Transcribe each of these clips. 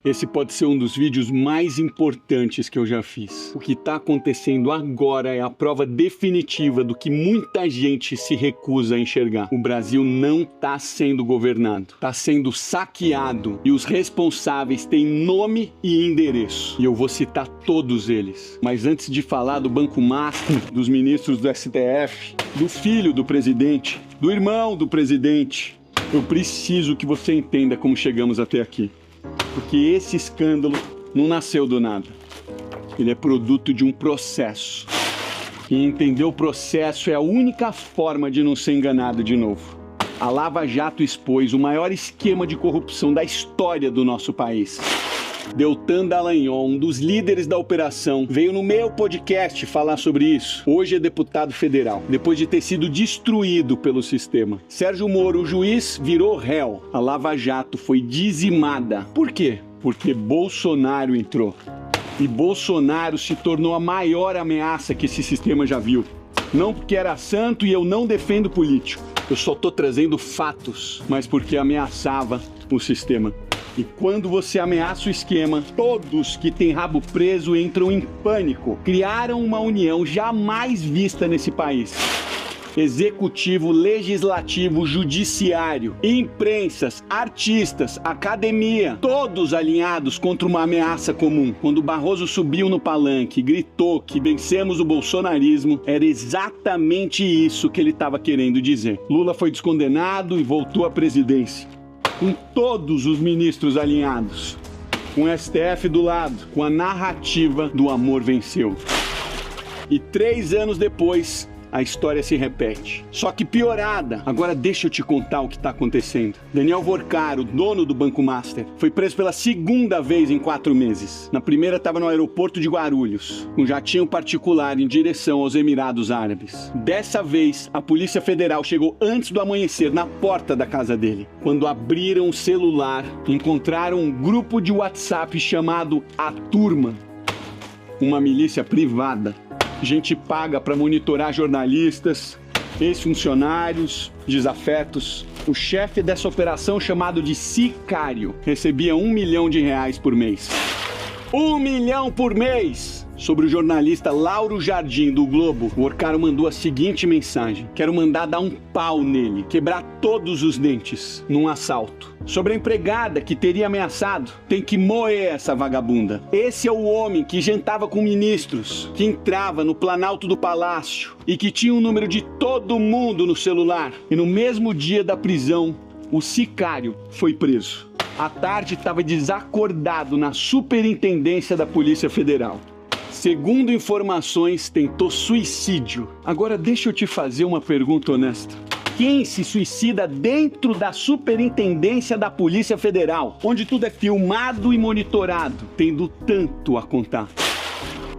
Esse pode ser um dos vídeos mais importantes que eu já fiz. O que está acontecendo agora é a prova definitiva do que muita gente se recusa a enxergar. O Brasil não está sendo governado, está sendo saqueado e os responsáveis têm nome e endereço. E eu vou citar todos eles. Mas antes de falar do Banco Master, dos ministros do STF, do filho do presidente, do irmão do presidente, eu preciso que você entenda como chegamos até aqui. Porque esse escândalo não nasceu do nada. Ele é produto de um processo. E entender o processo é a única forma de não ser enganado de novo. A Lava Jato expôs o maior esquema de corrupção da história do nosso país. Deltan Dallagnol, um dos líderes da operação, veio no meu podcast falar sobre isso. Hoje é deputado federal, depois de ter sido destruído pelo sistema. Sérgio Moro, o juiz, virou réu. A Lava Jato foi dizimada. Por quê? Porque Bolsonaro entrou. E Bolsonaro se tornou a maior ameaça que esse sistema já viu. Não porque era santo e eu não defendo político. Eu só tô trazendo fatos, mas porque ameaçava o sistema. E quando você ameaça o esquema, todos que têm rabo preso entram em pânico. Criaram uma união jamais vista nesse país. Executivo, legislativo, judiciário, imprensas, artistas, academia, todos alinhados contra uma ameaça comum. Quando Barroso subiu no palanque e gritou que vencemos o bolsonarismo, era exatamente isso que ele estava querendo dizer. Lula foi descondenado e voltou à presidência. Com todos os ministros alinhados, com o STF do lado, com a narrativa do amor venceu. E 3 anos depois, a história se repete. Só que piorada. Agora deixa eu te contar o que está acontecendo. Daniel Vorcaro, dono do Banco Master, foi preso pela 2ª vez em 4 meses. Na primeira estava no aeroporto de Guarulhos, com jatinho particular em direção aos Emirados Árabes. Dessa vez, a Polícia Federal chegou antes do amanhecer na porta da casa dele. Quando abriram o celular, encontraram um grupo de WhatsApp chamado A Turma, uma milícia privada. Gente paga para monitorar jornalistas, ex-funcionários, desafetos. O chefe dessa operação, chamado de Sicário, recebia R$1 milhão por mês. 1 milhão por mês! Sobre o jornalista Lauro Jardim, do Globo, o Vorcaro mandou a seguinte mensagem: quero mandar dar um pau nele, quebrar todos os dentes num assalto. Sobre a empregada que teria ameaçado, tem que moer essa vagabunda. Esse é o homem que jantava com ministros, que entrava no Planalto do Palácio e que tinha o número de todo mundo no celular. E no mesmo dia da prisão, o Sicário foi preso. À tarde estava desacordado na Superintendência da Polícia Federal. Segundo informações, tentou suicídio. Agora deixa eu te fazer uma pergunta honesta. Quem se suicida dentro da Superintendência da Polícia Federal, onde tudo é filmado e monitorado, tendo tanto a contar?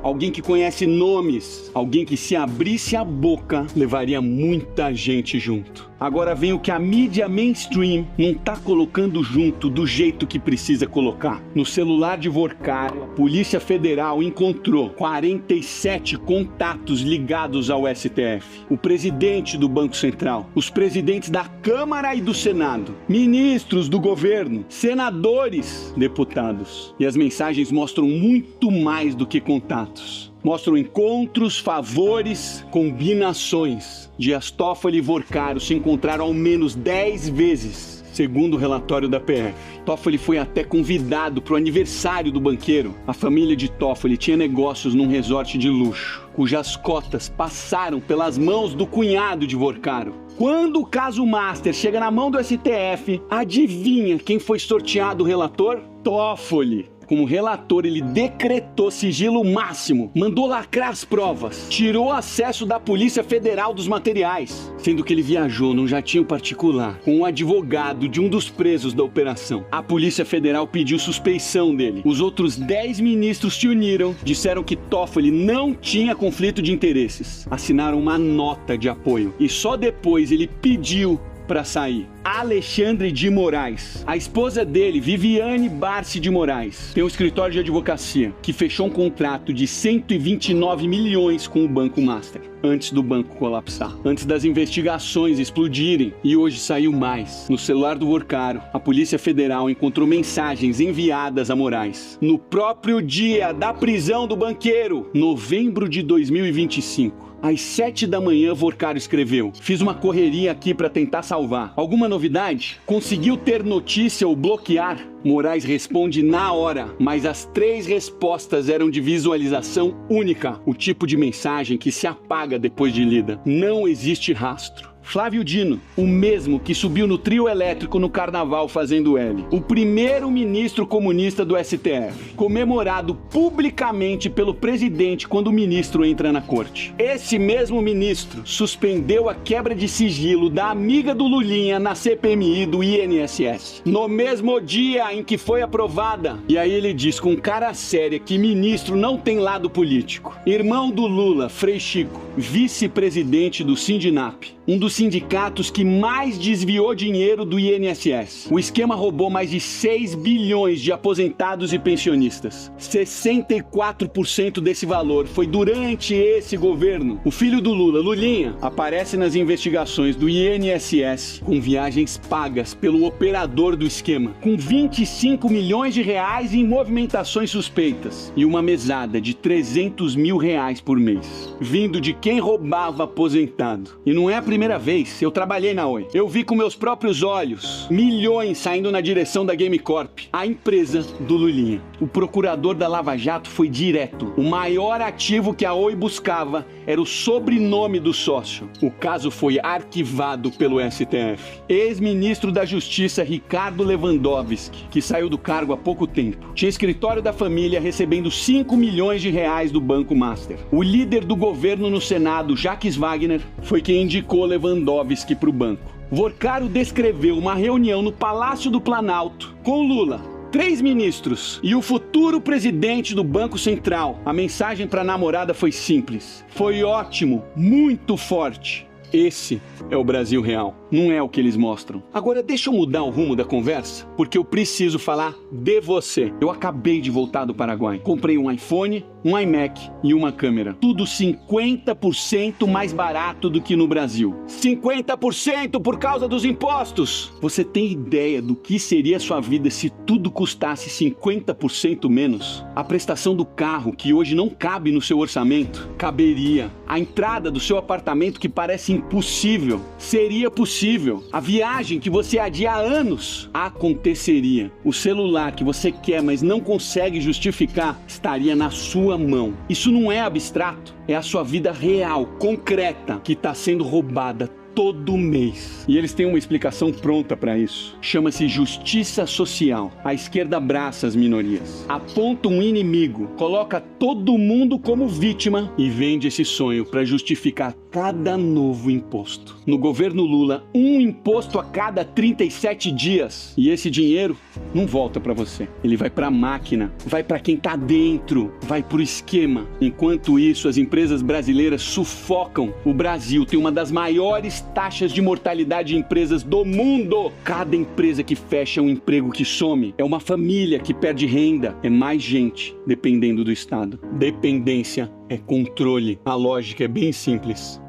Alguém que conhece nomes, alguém que se abrisse a boca, levaria muita gente junto. Agora vem o que a mídia mainstream não tá colocando junto do jeito que precisa colocar. No celular de Vorcaro, a Polícia Federal encontrou 47 contatos ligados ao STF. O presidente do Banco Central, os presidentes da Câmara e do Senado, ministros do governo, senadores, deputados. E as mensagens mostram muito mais do que contatos. Mostram encontros, favores, combinações. Dias Toffoli e Vorcaro se encontraram ao menos 10 vezes, segundo o relatório da PF. Toffoli foi até convidado para o aniversário do banqueiro. A família de Toffoli tinha negócios num resort de luxo, cujas cotas passaram pelas mãos do cunhado de Vorcaro. Quando o caso Master chega na mão do STF, adivinha quem foi sorteado o relator? Toffoli. Como relator, ele decretou sigilo máximo, mandou lacrar as provas, tirou acesso da Polícia Federal dos materiais, sendo que ele viajou num jatinho particular com um advogado de um dos presos da operação. A Polícia Federal pediu suspeição dele. Os outros 10 ministros se uniram, disseram que Toffoli não tinha conflito de interesses, assinaram uma nota de apoio e só depois ele pediu para sair. Alexandre de Moraes. A esposa dele, Viviane Barsi de Moraes, tem um escritório de advocacia que fechou um contrato de 129 milhões com o Banco Master, antes do banco colapsar, antes das investigações explodirem. E hoje saiu mais. No celular do Workaro, a Polícia Federal encontrou mensagens enviadas a Moraes no próprio dia da prisão do banqueiro, novembro de 2025. Às 7 da manhã, Workaro escreveu: fiz uma correria aqui para tentar salvar. Alguma novidade? Conseguiu ter notícia ou bloquear? Moraes responde na hora, mas as 3 respostas eram de visualização única, o tipo de mensagem que se apaga depois de lida. Não existe rastro. Flávio Dino, o mesmo que subiu no trio elétrico no carnaval fazendo L. O primeiro ministro comunista do STF, comemorado publicamente pelo presidente quando o ministro entra na corte. Esse mesmo ministro suspendeu a quebra de sigilo da amiga do Lulinha na CPMI do INSS, no mesmo dia em que foi aprovada. E aí ele diz com cara séria que ministro não tem lado político. Irmão do Lula, Frei Chico, vice-presidente do Sindinap, um dos sindicatos que mais desviou dinheiro do INSS. O esquema roubou mais de 6 bilhões de aposentados e pensionistas. 64% desse valor foi durante esse governo. O filho do Lula, Lulinha, aparece nas investigações do INSS com viagens pagas pelo operador do esquema, com 25 milhões de reais em movimentações suspeitas e uma mesada de 300 mil reais por mês, vindo de quem roubava aposentado. E não é a primeira vez. Eu trabalhei na Oi. Eu vi com meus próprios olhos milhões saindo na direção da Game Corp, a empresa do Lulinha. O procurador da Lava Jato foi direto. O maior ativo que a Oi buscava era o sobrenome do sócio. O caso foi arquivado pelo STF. Ex-ministro da Justiça Ricardo Lewandowski, que saiu do cargo há pouco tempo, tinha escritório da família recebendo 5 milhões de reais do Banco Master. O líder do governo no Senado, Jacques Wagner, foi quem indicou Lewandowski para o banco. Workaro descreveu uma reunião no Palácio do Planalto com Lula, 3 ministros e o futuro presidente do Banco Central. A mensagem para a namorada foi simples: foi ótimo, muito forte. Esse é o Brasil real, não é o que eles mostram. Agora deixa eu mudar o rumo da conversa, porque eu preciso falar de você. Eu acabei de voltar do Paraguai. Comprei um iPhone, um iMac e uma câmera. Tudo 50% mais barato do que no Brasil. 50% por causa dos impostos! Você tem ideia do que seria a sua vida se tudo custasse 50% menos? A prestação do carro, que hoje não cabe no seu orçamento, caberia. A entrada do seu apartamento, que parece impossível, seria possível. A viagem que você adia há anos aconteceria. O celular que você quer, mas não consegue justificar, estaria na sua mão. Isso não é abstrato, é a sua vida real, concreta, que está sendo roubada todo mês. E eles têm uma explicação pronta para isso. Chama-se justiça social. A esquerda abraça as minorias, aponta um inimigo, coloca todo mundo como vítima e vende esse sonho para justificar cada novo imposto. No governo Lula, um imposto a cada 37 dias. E esse dinheiro não volta para você. Ele vai para a máquina, vai para quem tá dentro, vai pro esquema. Enquanto isso, as empresas brasileiras sufocam. O Brasil tem uma das maiores taxas de mortalidade de empresas do mundo. Cada empresa que fecha é um emprego que some. É uma família que perde renda. É mais gente dependendo do Estado. Dependência é controle. A lógica é bem simples.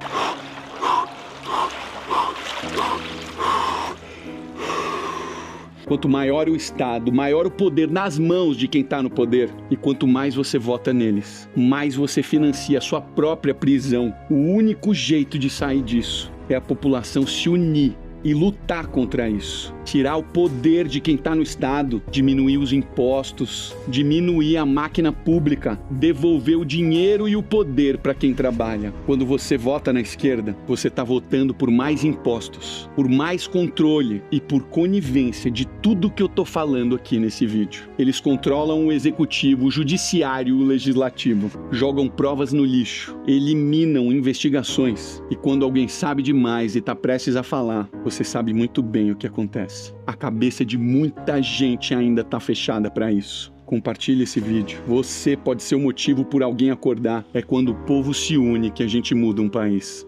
Quanto maior o Estado, maior o poder nas mãos de quem está no poder. E quanto mais você vota neles, mais você financia a sua própria prisão. O único jeito de sair disso é a população se unir e lutar contra isso. Tirar o poder de quem está no Estado, diminuir os impostos, diminuir a máquina pública, devolver o dinheiro e o poder para quem trabalha. Quando você vota na esquerda, você está votando por mais impostos, por mais controle e por conivência de tudo que eu tô falando aqui nesse vídeo. Eles controlam o executivo, o judiciário e o legislativo, jogam provas no lixo, eliminam investigações e quando alguém sabe demais e está prestes a falar, você sabe muito bem o que acontece. A cabeça de muita gente ainda está fechada para isso. Compartilhe esse vídeo. Você pode ser o motivo por alguém acordar. É quando o povo se une que a gente muda um país.